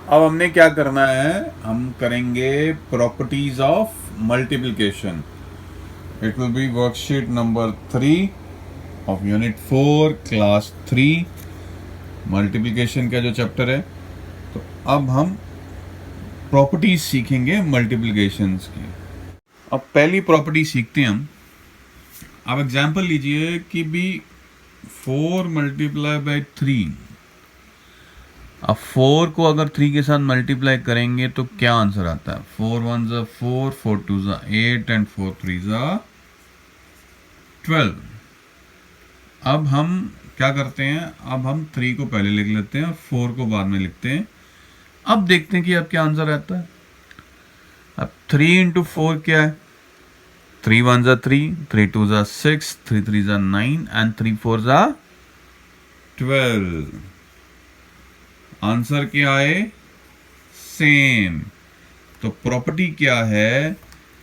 अब हमने क्या करना है, हम करेंगे properties of multiplication. It will be worksheet number 3 of unit 4 class 3, multiplication का जो चैप्टर है. तो अब हम प्रॉपर्टीज सीखेंगे मल्टीप्लिकेशंस की. अब पहली प्रॉपर्टी सीखते हैं हम. आप एग्जांपल लीजिए कि भी 4 मल्टीप्लाई बाई 3. अब 4 को अगर 3 के साथ मल्टीप्लाई करेंगे तो क्या आंसर आता है? 4 1 ज़ा 4, 4 2 ज़ा 8 एंड 4 3 ज़ा 12. अब हम क्या करते हैं, अब हम 3 को पहले लिख लेते हैं और 4 को बाद में लिखते हैं. अब देखते हैं कि अब क्या आंसर आता है. अब 3 इंटू 4 क्या है? 3 1 ज़ा 3, 3 2 ज़ा 6, 3 3 ज़ा 9 एंड 3 4 ज़ा 12. आंसर क्या है? सेम. तो प्रॉपर्टी क्या है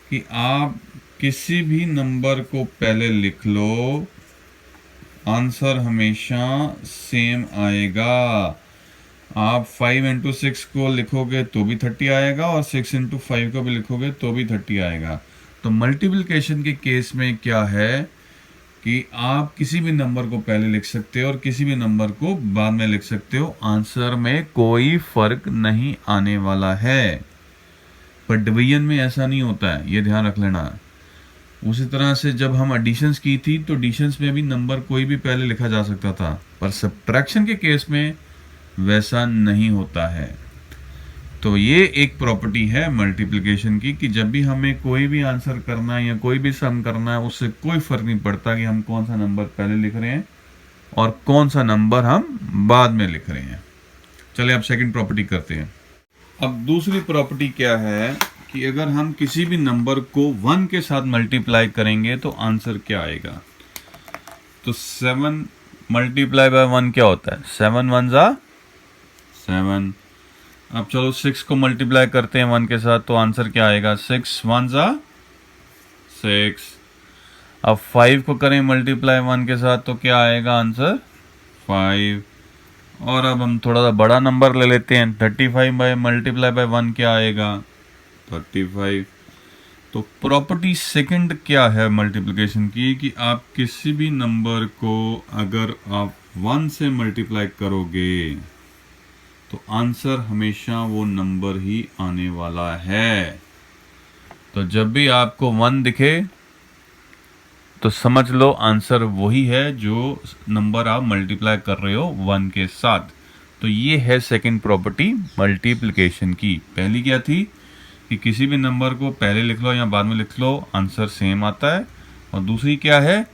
कि आप किसी भी नंबर को पहले लिख लो, आंसर हमेशा सेम आएगा. आप 5 इंटू 6 को लिखोगे तो भी 30 आएगा और 6 इंटू 5 को भी लिखोगे तो भी 30 आएगा. तो मल्टीप्लिकेशन के केस में क्या है कि आप किसी भी नंबर को पहले लिख सकते हो और किसी भी नंबर को बाद में लिख सकते हो. आंसर में कोई फर्क नहीं आने वाला है. पर डिवीजन में ऐसा नहीं होता है, ये ध्यान रख लेना. उसी तरह से जब हम एडिशंस की थी तो एडिशंस में भी नंबर कोई भी पहले लिखा जा सकता था, पर सब्ट्रैक्शन के केस में वैसा नहीं होता है. तो ये एक प्रॉपर्टी है मल्टीप्लिकेशन की कि जब भी हमें कोई भी आंसर करना है या कोई भी सम करना है, उससे कोई फर्क नहीं पड़ता कि हम कौन सा नंबर पहले लिख रहे हैं और कौन सा नंबर हम बाद में लिख रहे हैं. चलिए अब सेकंड प्रॉपर्टी करते हैं. अब दूसरी प्रॉपर्टी क्या है कि अगर हम किसी भी नंबर को 1 के साथ मल्टीप्लाई करेंगे तो आंसर क्या आएगा. तो 7 मल्टीप्लाई बाय 1 क्या होता है? 7 1 ज़ा 7. अब चलो 6 को मल्टीप्लाई करते हैं 1 के साथ तो आंसर क्या आएगा? 6 1 ज़ा 6. अब 5 को करें मल्टीप्लाई 1 के साथ तो क्या आएगा आंसर? 5. और अब हम थोड़ा सा बड़ा नंबर ले लेते हैं. 35 बाय मल्टीप्लाई बाय 1 क्या आएगा? 35. तो प्रॉपर्टी सेकंड क्या है मल्टीप्लिकेशन की कि आप किसी भी नंबर को अगर आप 1 से मल्टीप्लाई करोगे तो आंसर हमेशा वो नंबर ही आने वाला है. तो जब भी आपको 1 दिखे तो समझ लो आंसर वही है जो नंबर आप मल्टीप्लाई कर रहे हो 1 के साथ. तो ये है सेकंड प्रॉपर्टी मल्टीप्लिकेशन की. पहली क्या थी कि किसी भी नंबर को पहले लिख लो या बाद में लिख लो, आंसर सेम आता है. और दूसरी क्या है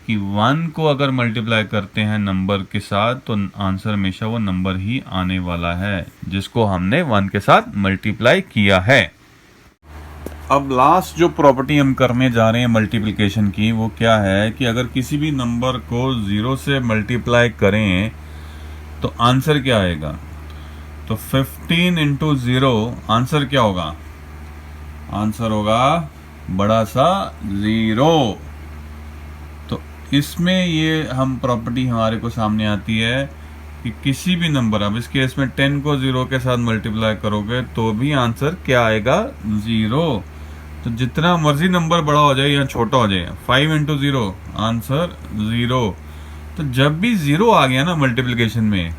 कि 1 को अगर मल्टीप्लाई करते हैं नंबर के साथ तो आंसर हमेशा वो नंबर ही आने वाला है जिसको हमने 1 के साथ मल्टीप्लाई किया है. अब लास्ट जो प्रॉपर्टी हम करने जा रहे हैं मल्टीप्लिकेशन की वो क्या है कि अगर किसी भी नंबर को 0 से मल्टीप्लाई करें तो आंसर क्या आएगा. तो 15 इंटू 0 आंसर क्या होगा? आंसर होगा बड़ा सा 0. तो इसमें ये हम प्रॉपर्टी हमारे को सामने आती है कि किसी भी नंबर, अब इस केस में 10 को 0 के साथ मल्टीप्लाई करोगे तो भी आंसर क्या आएगा? 0. तो जितना मर्जी नंबर बड़ा हो जाए या छोटा हो जाए, 5 इंटू 0 आंसर 0. तो जब भी 0 आ गया ना मल्टीप्लिकेशन में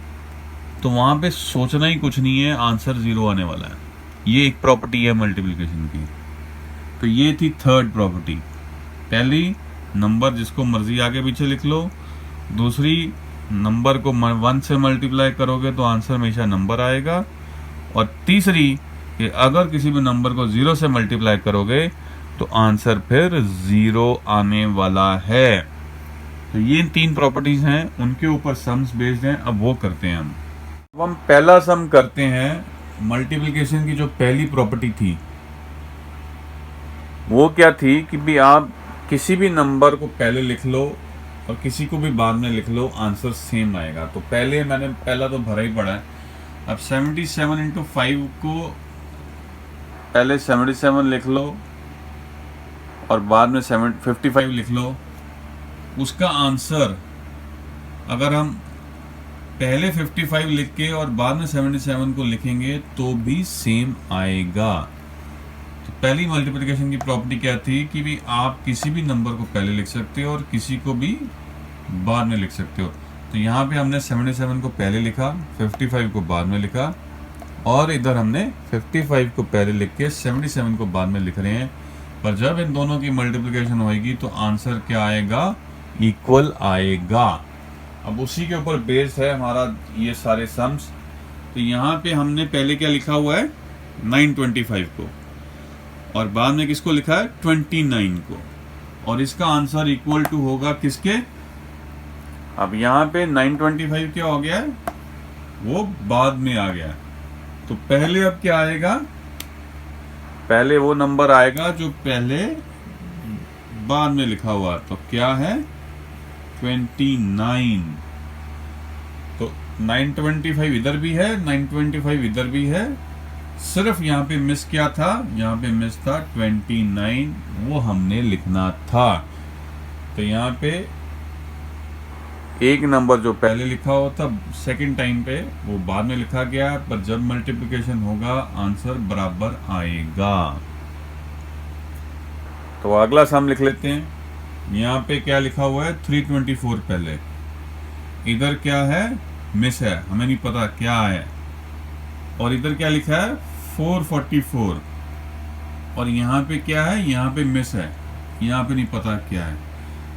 तो वहां पे सोचना ही कुछ नहीं है, आंसर 0 आने वाला है. ये एक प्रॉपर्टी है मल्टीप्लिकेशन की. तो ये थी थर्ड प्रॉपर्टी. पहली, नंबर जिसको मर्जी आगे पीछे लिख लो. दूसरी, नंबर को 1 से मल्टीप्लाई करोगे तो आंसर हमेशा नंबर आएगा. और तीसरी कि अगर किसी भी नंबर को 0 से मल्टीप्लाई करोगे तो आंसर फिर 0 आने वाला है. तो ये 3 प्रॉपर्टीज हैं, उनके ऊपर सम्स बेस्ड हैं. अब वो करते हैं हम. अब हम पहला सम करते हैं. मल्टीप्लिकेशन की जो पहली प्रॉपर्टी थी वो क्या थी कि भी आप किसी भी नंबर को पहले लिख लो और किसी को भी बाद में लिख लो, आंसर सेम आएगा. तो मैंने पहला तो भरा ही पड़ा है. अब 77 इंटू 5 को पहले 77 लिख लो और बाद में 55 लिख लो. उसका आंसर अगर हम पहले 55 लिख के और बाद में 77 को लिखेंगे तो भी सेम आएगा। तो पहली मल्टीप्लिकेशन की प्रॉपर्टी क्या थी कि भी आप किसी भी नंबर को पहले लिख सकते हो और किसी को भी बाद में लिख सकते हो। तो यहाँ पे हमने 77 को पहले लिखा, 55 को बाद में लिखा, और इधर हमने 55 को पहले लिख के 77 को बाद में लिख रहे हैं। पर जब इन दोनों की मल्टीप्लिकेशन होएगी तो आंसर क्या आएगा? इक्वल आएगा। अब उसी के ऊपर बेस्ड है हमारा ये सारे सम्स। तो यहाँ पे हमने पहले क्या लिखा हुआ है? 925 को, और बाद में किसको लिखा है? 29 को, और इसका आंसर इक्वल टू होगा किसके? अब यहाँ पे 925 क्या हो गया है? वो बाद में आ गया। तो पहले अब क्या आएगा? पहले वो नंबर आएगा जो पहले बाद में लिखा हुआ। तो क्या है? 29। तो 925 इधर भी है, 925 इधर भी है, सिर्फ यहाँ पे मिस क्या था? यहाँ पे मिस था 29, वो हमने लिखना था। तो यहाँ पे एक नंबर जो पहले लिखा हुआ था सेकंड टाइम पे वो बाद में लिखा गया, पर जब मल्टीप्लिकेशन होगा आंसर बराबर आएगा। तो अगला सम लिख लेते हैं। यहाँ पे क्या लिखा हुआ है? 324 पहले, इधर क्या है? मिस है, हमें नहीं पता क्या है। और इधर क्या लिखा है? 444, और यहाँ पे क्या है? यहाँ पे मिस है, यहाँ पे नहीं पता क्या है।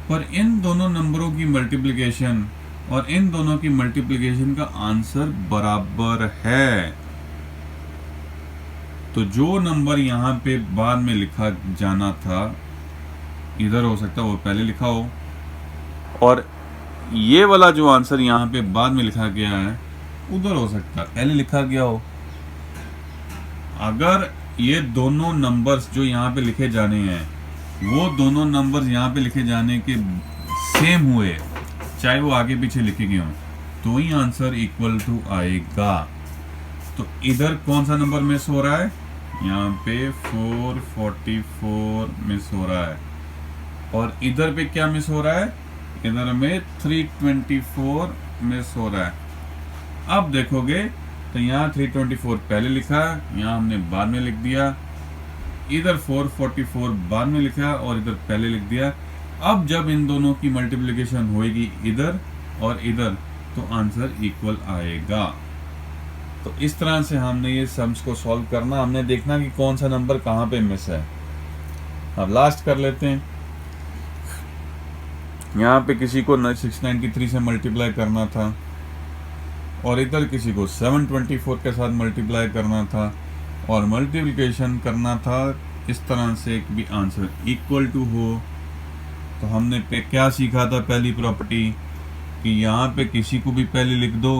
पर इन दोनों नंबरों की मल्टीप्लिकेशन और इन दोनों की मल्टीप्लिकेशन का आंसर बराबर है। तो जो नंबर यहाँ पे बाद में लिखा जाना था, इधर हो सकता है वो पहले लिखा हो, और ये वाला जो आंसर यहाँ पे बाद में लिखा गया है उधर हो सकता है पहले लिखा गया हो। अगर ये दोनों नंबर्स जो यहाँ पे लिखे जाने हैं वो दोनों नंबर्स यहाँ पे लिखे जाने के सेम हुए, चाहे वो आगे पीछे लिखे गए हों, तो ही आंसर इक्वल टू आएगा। तो इधर कौन सा नंबर मिस हो रहा है? यहाँ पे 444 मिस हो रहा है, और इधर पे क्या मिस हो रहा है? इधर में 324 मिस हो रहा है। अब देखोगे तो यहाँ 324 पहले लिखा, यहाँ हमने बाद में लिख दिया, इधर 444 बाद में लिखा और इधर पहले लिख दिया। अब जब इन दोनों की मल्टीप्लिकेशन होएगी इधर और इधर, तो आंसर इक्वल आएगा। तो इस तरह से हमने ये सम्स को सॉल्व करना, हमने देखना कि कौन सा नंबर कहाँ पे मिस है। अब लास्ट कर लेते हैं। यहाँ पे किसी को 693 से मल्टीप्लाई करना था, और इधर किसी को 724 के साथ मल्टीप्लाई करना था, और मल्टीप्लिकेशन करना था इस तरह से कि भी आंसर इक्वल टू हो। तो हमने पे क्या सीखा था? पहली प्रॉपर्टी कि यहाँ पे किसी को भी पहले लिख दो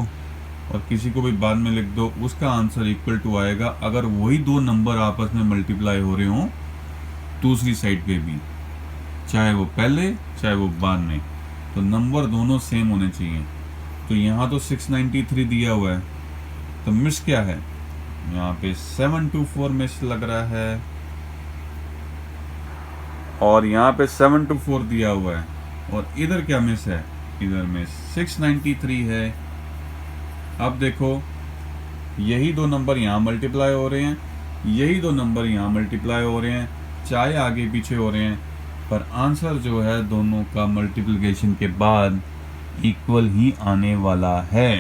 और किसी को भी बाद में लिख दो, उसका आंसर इक्वल टू आएगा अगर वही दो नंबर आपस में मल्टीप्लाई हो रहे हों दूसरी साइड पे भी, चाहे वो पहले चाहे वो बाद में, तो नंबर दोनों सेम होने चाहिए। तो यहाँ तो 693 दिया हुआ है, तो मिस क्या है? यहाँ पे 724 मिस लग रहा है, और यहाँ पे 724 दिया हुआ है, और इधर क्या मिस है? इधर में 693 है। अब देखो यही दो नंबर यहाँ मल्टीप्लाई हो रहे हैं, यही दो नंबर यहाँ मल्टीप्लाई हो रहे हैं, चाहे आगे पीछे हो रहे हैं, पर आंसर जो है दोनों का मल्टीप्लिकेशन के बाद इक्वल ही आने वाला है।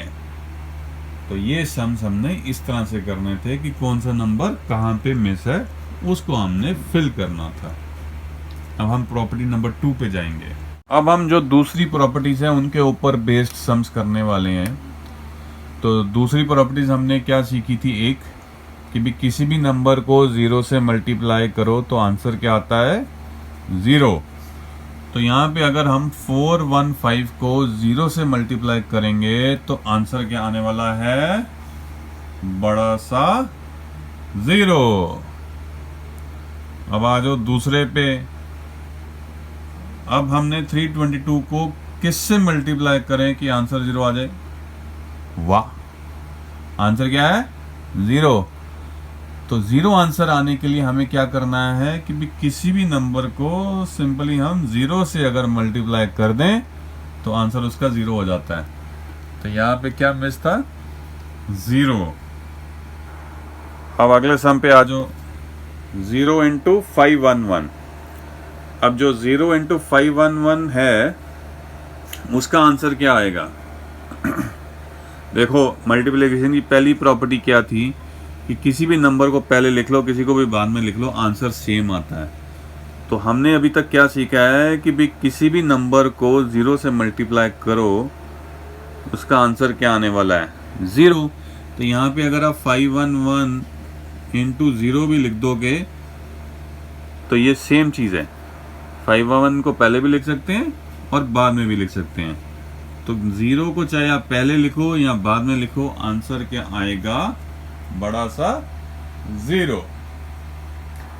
तो ये सम्स हमने इस तरह से करने थे कि कौन सा नंबर कहाँ पे मिस है उसको हमने फिल करना था। अब हम प्रॉपर्टी नंबर 2 पे जाएंगे। अब हम जो दूसरी प्रॉपर्टीज हैं उनके ऊपर बेस्ड सम्स करने वाले हैं। तो दूसरी प्रॉपर्टीज हमने क्या सीखी थी? एक कि भी किसी भी नंबर को 0 से मल्टीप्लाई करो तो आंसर क्या आता है? 0। तो यहाँ पे अगर हम 415 को 0 से मल्टीप्लाई करेंगे तो आंसर क्या आने वाला है? बड़ा सा 0। अब आ जाओ दूसरे पे। अब हमने 322 को किससे मल्टीप्लाई करें कि आंसर 0 आ जाए? वाह, आंसर क्या है? 0। तो 0 आंसर आने के लिए हमें क्या करना है कि भी किसी भी नंबर को सिंपली हम 0 से अगर मल्टीप्लाई कर दें तो आंसर उसका 0 हो जाता है। तो तो यहाँ पे क्या मिस था, 0। अब अगले सम पे आ जाओ, 0 इंटू 511। अब जो 0 इंटू 511 है उसका आंसर क्या आएगा। देखो मल्टीप्लिकेशन की पहली प्रॉपर्टी क्या थी कि किसी भी नंबर को पहले लिख लो, किसी को भी बाद में लिख लो, आंसर सेम आता है। तो हमने अभी तक क्या सीखा है कि भी किसी भी नंबर को 0 से मल्टीप्लाई करो, उसका आंसर क्या आने वाला है, 0। तो यहाँ पे अगर आप 511 इंटू 0 भी लिख दोगे तो ये सेम चीज़ है। 511 को पहले भी लिख सकते हैं और बाद में भी लिख सकते हैं। तो 0 को चाहे आप पहले लिखो या बाद में लिखो, आंसर क्या आएगा, बड़ा सा 0।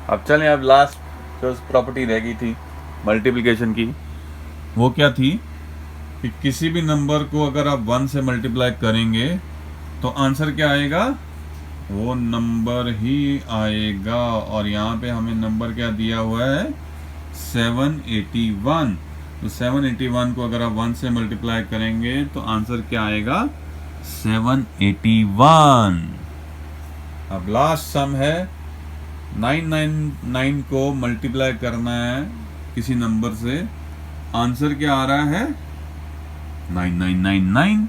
अब चलें, अब लास्ट जो प्रॉपर्टी रह गई थी मल्टीप्लिकेशन की, वो क्या थी कि किसी भी नंबर को अगर आप 1 से मल्टीप्लाई करेंगे तो आंसर क्या आएगा, वो नंबर ही आएगा। और यहाँ पे हमें नंबर क्या दिया हुआ है, 781। तो 781 को अगर आप 1 से मल्टीप्लाई करेंगे तो आंसर क्या आएगा, 781। अब लास्ट सम है, 999 को मल्टीप्लाई करना है किसी नंबर से, आंसर क्या आ रहा है, 9999।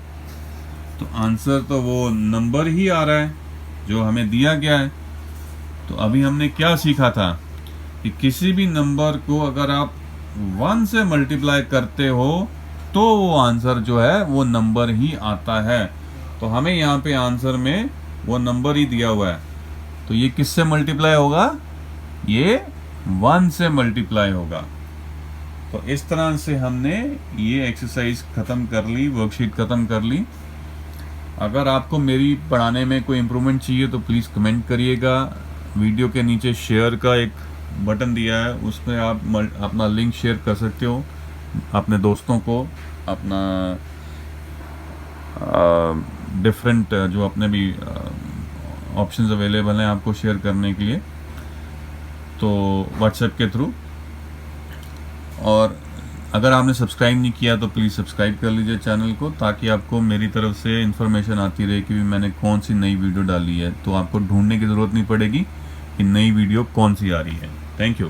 तो आंसर तो वो नंबर ही आ रहा है जो हमें दिया गया है। तो अभी हमने क्या सीखा था कि किसी भी नंबर को अगर आप 1 से मल्टीप्लाई करते हो तो वो आंसर जो है वो नंबर ही आता है। तो हमें यहाँ पे आंसर में वो नंबर ही दिया हुआ है। तो ये किससे मल्टीप्लाई होगा, ये 1 से मल्टीप्लाई होगा। तो इस तरह से हमने ये एक्सरसाइज ख़त्म कर ली, वर्कशीट ख़त्म कर ली। अगर आपको मेरी पढ़ाने में कोई इम्प्रूवमेंट चाहिए तो प्लीज़ कमेंट करिएगा। वीडियो के नीचे शेयर का एक बटन दिया है, उस पर आप अपना लिंक शेयर कर सकते हो अपने दोस्तों को, अपना डिफरेंट जो अपने भी ऑप्शंस अवेलेबल हैं आपको शेयर करने के लिए, तो व्हाट्सएप के थ्रू। और अगर आपने सब्सक्राइब नहीं किया तो प्लीज़ सब्सक्राइब कर लीजिए चैनल को, ताकि आपको मेरी तरफ से इन्फॉर्मेशन आती रहे कि मैंने कौन सी नई वीडियो डाली है। तो आपको ढूंढने की ज़रूरत नहीं पड़ेगी कि नई वीडियो कौन सी आ रही है। Thank you.